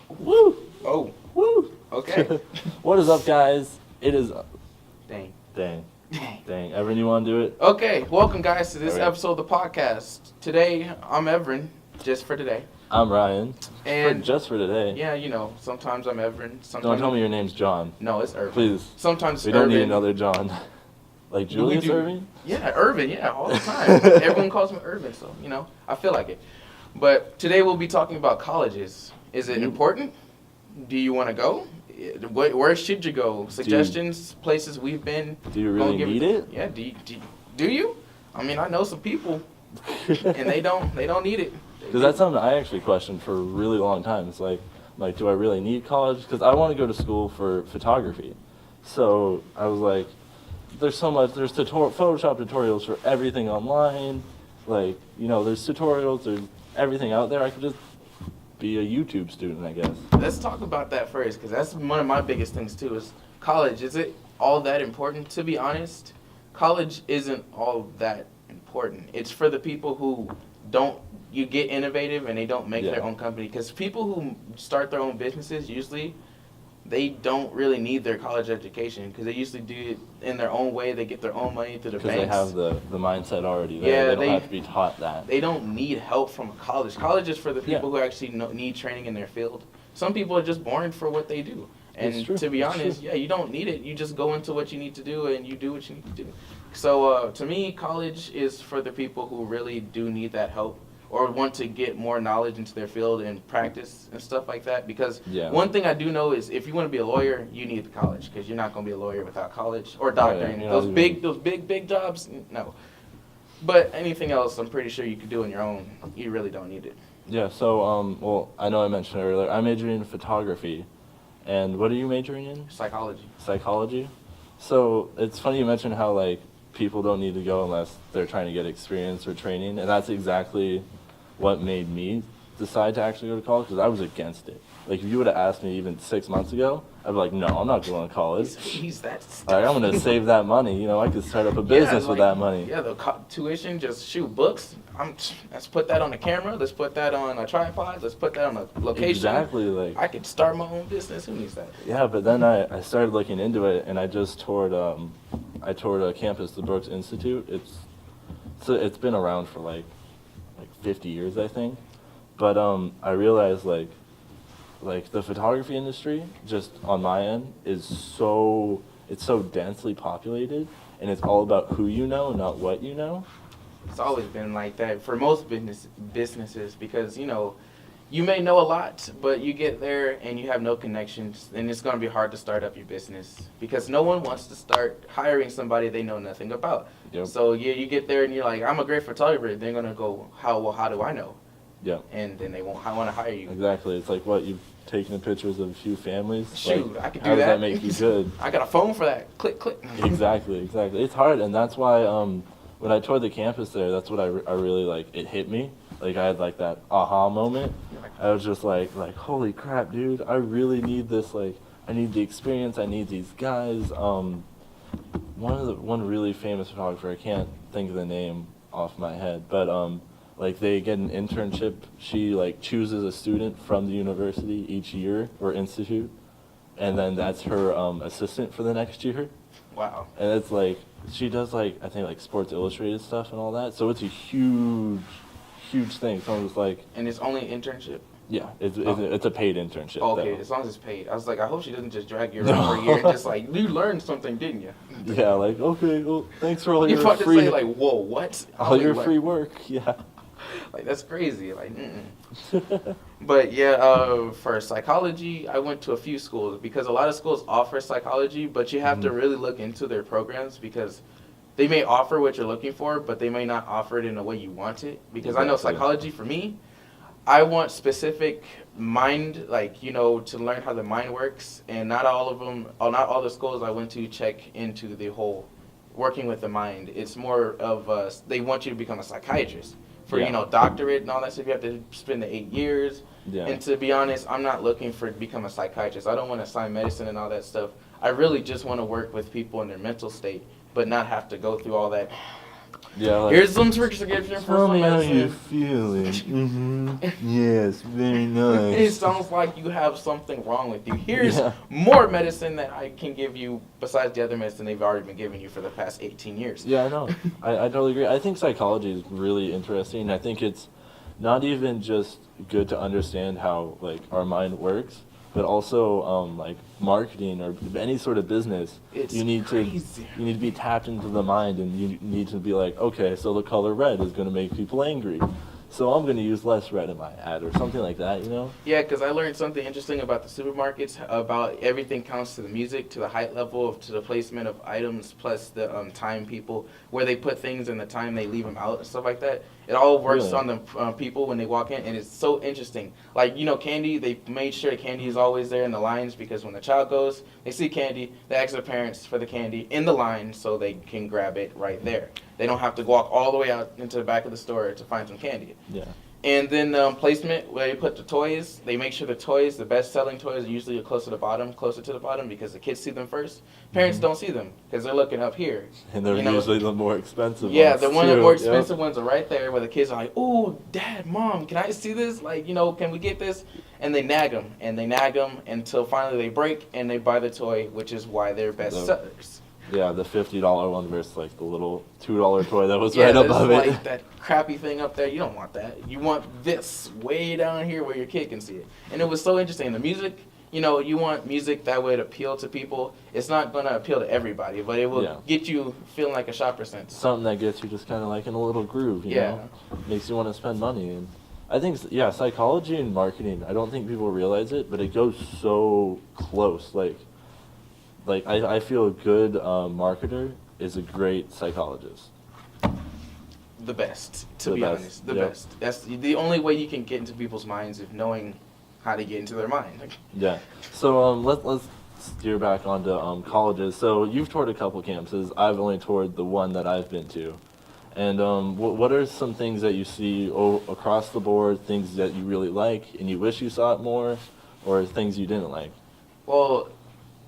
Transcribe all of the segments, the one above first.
Woo! Oh, Woo! okay. What is up, guys? It is... Dang. Dang. Evrin, you want to do it? Okay, welcome guys to this All right. episode of the podcast. Today, I'm Evrin, just for today. I'm Ryan. And just for today. yeah, you know, sometimes I'm Evrin. Sometimes Don't tell me your name's John. No, it's Irvin. Please. Sometimes We it's don't need Irvin. another John. Like Julius Irving? Yeah, Irvin, yeah, all the time. Everyone calls me Irvin, so, you know, I feel like it. But today we'll be talking about colleges. Is it important? Do you want to go? Where should you go? Suggestions, places we've been. Do you really need it? Yeah, do you? I mean, I know some people, and they don't need it. Because that's something I actually questioned for a really long time. It's like, do I really need college? Because I want to go to school for photography. So I was like, there's so much, there's Photoshop tutorials for everything online. Like, you know, there's tutorials, there's everything out there. I could just be a YouTube student, I guess. Let's talk about that first, because that's one of my biggest things too, is college. Is it all that important? To be honest, college isn't all that important. It's for the people who you get innovative and they don't make their own company. Because people who start their own businesses, usually, they don't really need their college education, because they usually do it in their own way. They get their own money through the banks. Because they have the mindset already there. They don't have to be taught that. They don't need help from college. College is for the people who actually need training in their field. Some people are just born for what they do. And to be honest, you don't need it. You just go into what you need to do and you do what you need to do. So to me, college is for the people who really do need that help, or want to get more knowledge into their field and practice and stuff like that. Because one thing I do know is, if you want to be a lawyer, you need the college, because you're not going to be a lawyer without college, or doctoring. Those big jobs, no. But anything else, I'm pretty sure you could do on your own. You really don't need it. Yeah. So well, I know I mentioned earlier, I'm majoring in photography, and what are you majoring in? Psychology. Psychology. So it's funny you mentioned how like people don't need to go unless they're trying to get experience or training, and that's exactly what made me decide to actually go to college, because I was against it. Like, if you would have asked me even 6 months ago, I'd be like, no, I'm not going to college. He's that stuff. Like, I'm going to save that money. You know, I could start up a business with that money. Yeah, the tuition, just shoot books. Let's put that on the camera. Let's put that on a tripod. Let's put that on a location. Exactly. Like, I could start my own business. Who needs that? Yeah, but then I started looking into it, and I just toured a campus, the Brooks Institute. It's been around for like 50 years, I think. But I realized like the photography industry, just on my end, it's so densely populated, and it's all about who you know, not what you know. It's always been like that for most businesses, because, you know, you may know a lot, but you get there and you have no connections, and it's going to be hard to start up your business, because no one wants to start hiring somebody they know nothing about. Yep. So you get there and you're like, I'm a great photographer. They're going to go, how do I know? Yeah. And then they won't want to hire you. Exactly. It's like, what, you've taken pictures of a few families? Shoot, like, I could do that. How does that make you good? I got a phone for that. Click, click. Exactly. It's hard, and that's why when I toured the campus there, that's what I really, like, it hit me. Like, I had, like, that aha moment. I was just like, holy crap, dude, I really need this. Like, I need the experience. I need these guys. One really famous photographer, I can't think of the name off my head, but like, they get an internship. She like chooses a student from the university each year, or institute, and then that's her assistant for the next year. Wow. And it's like, she does like, I think like Sports Illustrated stuff and all that, so it's a huge thing. So I'm just like, and it's only an internship? Yeah, it's a paid internship. Oh, okay, as long as it's paid. I was like, I hope she doesn't just drag you around for a year and just like, you learned something, didn't you? Yeah, like, okay, well, thanks for all your about free... to say, like, whoa, what? All your free work, yeah. Like, that's crazy, like, But yeah, for psychology, I went to a few schools, because a lot of schools offer psychology, but you have to really look into their programs, because they may offer what you're looking for, but they may not offer it in the way you want it. Because I know psychology, for me, I want specific mind, like, you know, to learn how the mind works, and not all the schools I went to check into the whole working with the mind. It's more of they want you to become a psychiatrist for, you know, doctorate and all that stuff. You have to spend the 8 years. Yeah. And to be honest, I'm not looking to become a psychiatrist. I don't want to sign medicine and all that stuff. I really just want to work with people in their mental state, but not have to go through all that Yeah, like, here's some prescription for tell some me how medicine. you feeling. Yes, very It nice. sounds like you have something wrong with you. Here's Yeah. more medicine that I can give you besides the other medicine they've already been giving you for the past 18 years. Yeah, I know. I totally agree. I think psychology is really interesting. I think it's not even just good to understand how like our mind works, but also like marketing or any sort of business. It's you need crazy. to be tapped into the mind, and you need to be like, okay, so the color red is going to make people angry, so I'm going to use less red in my ad or something like that. You know? Yeah, because I learned something interesting about the supermarkets, about everything counts to the music, to the height level, to the placement of items, plus the time people, where they put things and the time they leave them out and stuff like that. It all works Really? on the people when they walk in, and it's so interesting. Like, you know, candy, they made sure candy is always there in the lines because when the child goes, they see candy, they ask their parents for the candy in the line so they can grab it right there. They don't have to walk all the way out into the back of the store to find some candy. Yeah. And then placement, where you put the toys, they make sure the toys, the best-selling toys, are usually closer to the bottom, because the kids see them first. Parents don't see them because they're looking up here. And they're usually the more expensive Yeah, ones. the too. more Yep. expensive ones are right there, where the kids are like, "Oh, Dad, Mom, can I see this? Like, you know, can we get this?" And they nag them, until finally they break and they buy the toy, which is why they're best sellers. Yeah, the $50 one versus like the little $2 toy that was Yeah, right there's above like it. that crappy thing up there. You don't want that. You want this way down here where your kid can see it. And it was so interesting. The music, you know, you want music that would appeal to people. It's not going to appeal to everybody, but it will get you feeling like a shopper sense. Something that gets you just kind of like in a little groove, you know? Makes you want to spend money. And I think, psychology and marketing, I don't think people realize it, but it goes so close. Like I feel a good marketer is a great psychologist. The best, to The be best, honest. The yep. best. That's the only way you can get into people's minds, is knowing how to get into their mind. Yeah. So let's steer back onto colleges. So you've toured a couple campuses. I've only toured the one that I've been to. And what are some things that you see across the board, things that you really like and you wish you saw it more, or things you didn't like? Well,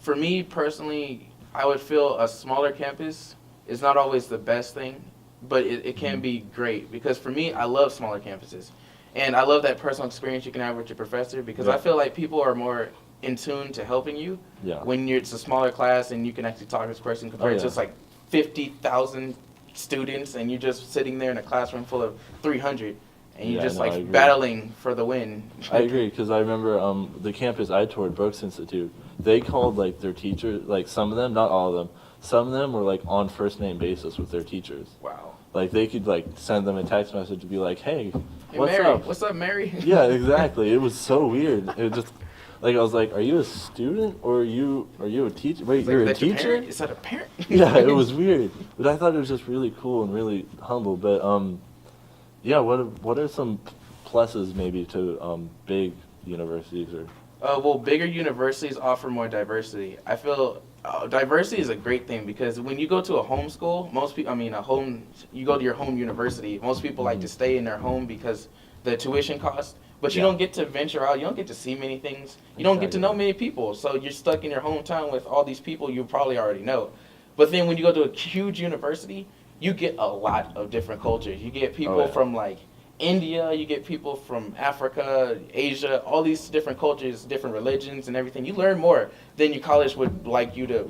for me personally, I would feel a smaller campus is not always the best thing, but it can be great. Because for me, I love smaller campuses. And I love that personal experience you can have with your professor, because I feel like people are more in tune to helping you when it's a smaller class and you can actually talk to this person compared to just like 50,000 students and you're just sitting there in a classroom full of 300 and you're just battling for the win. I agree, because I remember the campus I toured, Brooks Institute, they called like their teachers, like some of them, not all of them, some of them were like on first name basis with their teachers. Wow. Like they could like send them a text message to be like, hey, what's Mary, up? what's up, Mary? Yeah, exactly. It was so weird. It just, like, I was like, are you a student or are you a teacher? Wait, you're a teacher? Is that a parent? Yeah, it was weird. But I thought it was just really cool and really humble. But yeah, what are some pluses maybe to big universities or? Well, bigger universities offer more diversity. I feel diversity is a great thing, because when you go to a home school, you go to your home university, most people like to stay in their home because the tuition costs, but you don't get to venture out, you don't get to see many things, you don't get to know many people, so you're stuck in your hometown with all these people you probably already know. But then when you go to a huge university, you get a lot of different cultures. You get people from like India, you get people from Africa, Asia, all these different cultures, different religions and everything. You learn more than your college would like you to,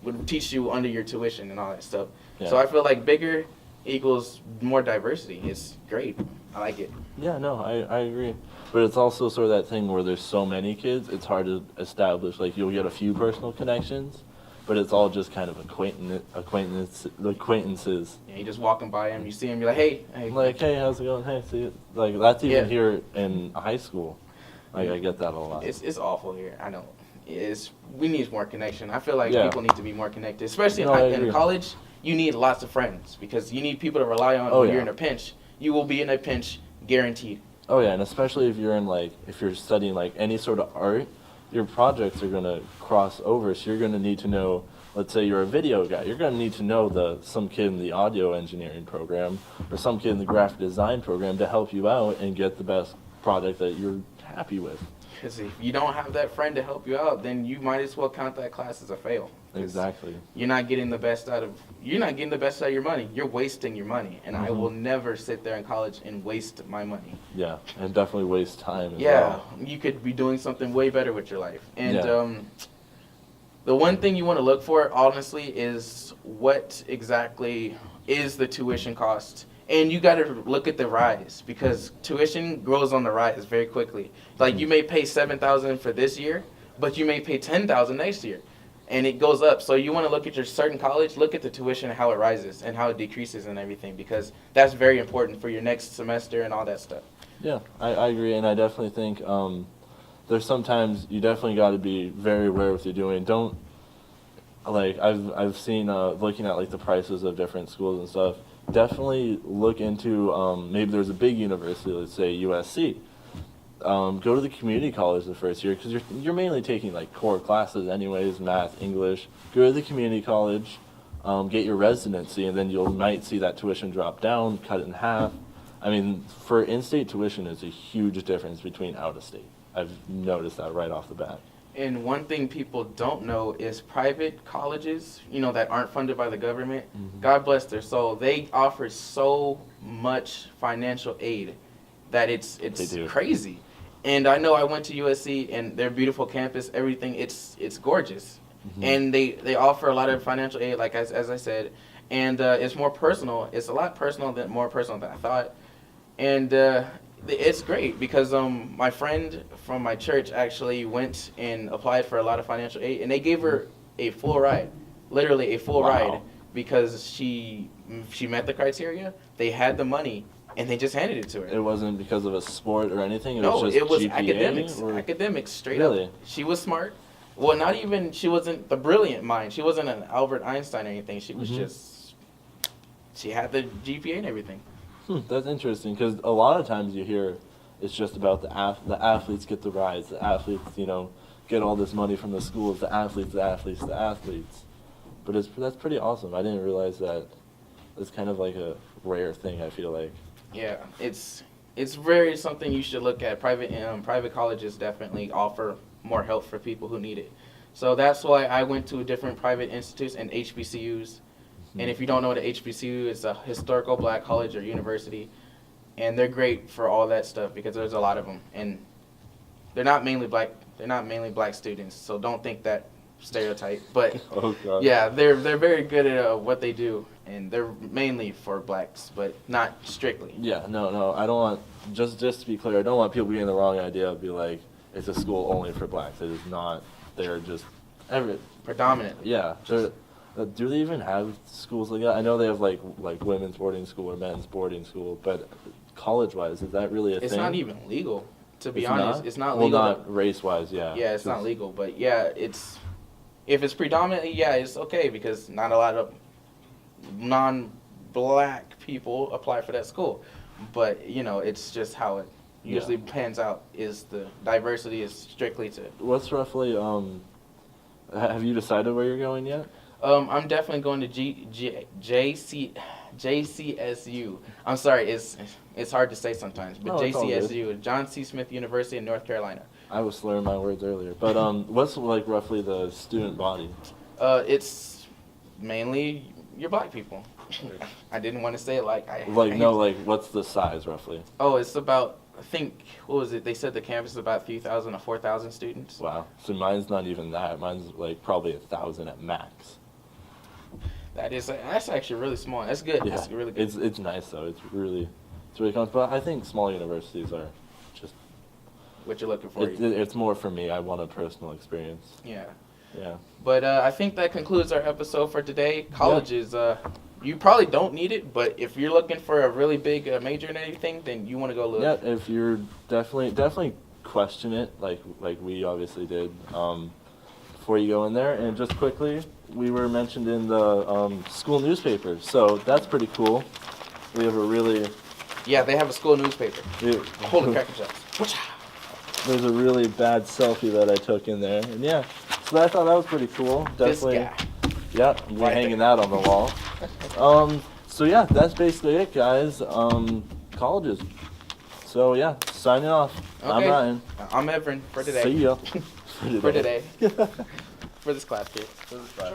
would teach you under your tuition and all that stuff. Yeah. So I feel like bigger equals more diversity. It's great. I like it. Yeah, no, I agree. But it's also sort of that thing where there's so many kids, it's hard to establish. Like, you'll get a few personal connections, but it's all just kind of acquaintances. Yeah, you're just walking by him, you see him, you're like, hey. Like, hey, how's it going? Hey, see you. Like, that's even here in high school. Like, I get that a lot. It's awful here. I know. We need more connection. I feel like people need to be more connected, especially in college. You need lots of friends, because you need people to rely on when you're in a pinch. You will be in a pinch, guaranteed. Oh yeah, and especially if you're studying like any sort of art, your projects are gonna cross over. So you're gonna need to know. Let's say you're a video guy, you're gonna need to know some kid in the audio engineering program or some kid in the graphic design program to help you out and get the best product that you're happy with. Because if you don't have that friend to help you out, then you might as well count that class as a fail. Exactly. You're not getting the best out of your money. You're wasting your money. And I will never sit there in college and waste my money. Yeah, and definitely waste time as well. You could be doing something way better with your life. And the one thing you want to look for, honestly, is what exactly is the tuition cost. And you got to look at the rise, because tuition grows on the rise very quickly. Like, you may pay $7,000 for this year, but you may pay $10,000 next year, and it goes up. So you want to look at your certain college, look at the tuition, how it rises and how it decreases and everything, because that's very important for your next semester and all that stuff. Yeah, I agree, and I definitely think there's sometimes you definitely got to be very aware of what you're doing. Don't, like, I've seen looking at like the prices of different schools and stuff. Definitely look into maybe there's a big university, let's say USC. Go to the community college the first year, because you're mainly taking like core classes anyways, math, English. Go to the community college, get your residency, and then you might see that tuition drop down, cut it in half. I mean, for in-state tuition, is a huge difference between out-of-state. I've noticed that right off the bat. And one thing people don't know is private colleges, that aren't funded by the government, God bless their soul, they offer so much financial aid that it's crazy. And I know I went to USC, and their beautiful campus, everything, it's gorgeous. And they offer a lot of financial aid, like as I said, and it's more personal. It's a lot more personal than I thought. And it's great, because my friend from my church actually went and applied for a lot of financial aid, and they gave her a full ride, literally a full ride, because she met the criteria. They had the money, and they just handed it to her. It wasn't because of a sport or anything? It No, was just it was GPA, academics, straight Really? up. She was smart. Well, not even, she wasn't the brilliant mind. She wasn't an Albert Einstein or anything. She was just, she had the GPA and everything. That's interesting, because a lot of times you hear it's just about the athletes get the rise, the athletes, get all this money from the schools, the athletes. But that's pretty awesome. I didn't realize that. It's kind of like a rare thing, I feel like. Yeah, it's very something you should look at. Private colleges definitely offer more help for people who need it. So that's why I went to different private institutes and HBCUs. And if you don't know what an HBCU is, a historical black college or university, and they're great for all that stuff, because there's a lot of them, and they're not mainly black students. So don't think that stereotype. But Oh God. yeah, they're very good at what they do, and they're mainly for blacks, but not strictly. Yeah, no, I don't want, just to be clear, I don't want people getting the wrong idea of be like, it's a school only for blacks. It is not. They're just Predominantly. Yeah. Do they even have schools like that? I know they have like women's boarding school or men's boarding school, but college-wise, is that really a thing? It's not even legal, to be It's honest. not? It's not Well, legal. not race-wise, yeah. Yeah, it's not legal, but yeah, if it's predominantly, yeah, it's okay, because not a lot of non-black people apply for that school. But, it's just how it usually pans out, is the diversity is strictly to... What's roughly, have you decided where you're going yet? I'm definitely going to JCSU. I'm sorry, it's hard to say sometimes, but No, it's all good. JCSU, John C. Smith University in North Carolina. I was slurring my words earlier, but what's like roughly the student body? It's mainly your black people. I didn't want to say it What's the size roughly? Oh, it's about, I think, what was it? They said the campus is about 3,000 to 4,000 students. Wow. So mine's not even that. Mine's like probably 1,000 at max. That's actually really small. That's good. Yeah. That's really good. It's nice though. It's really cool. But I think small universities are just What you're looking for. it's more for me. I want a personal experience. Yeah. Yeah. But I think that concludes our episode for today. Colleges, you probably don't need it, but if you're looking for a really big major and anything, then you want to go look. Yeah, if you're definitely question it, like we obviously did, before you go in there. And just quickly, we were mentioned in the school newspaper, so that's pretty cool. We have a really... Yeah, they have a school newspaper. Holy Cracker Jacks. There's a really bad selfie that I took in there, and yeah, so I thought that was pretty cool. Definitely. This guy. Yeah, we're hanging that on the wall. So yeah, that's basically it, guys. Colleges. So yeah, Signing off. I'm Okay. Ryan. I'm Evrin for today. See ya. For today. For this class, kid. For this class.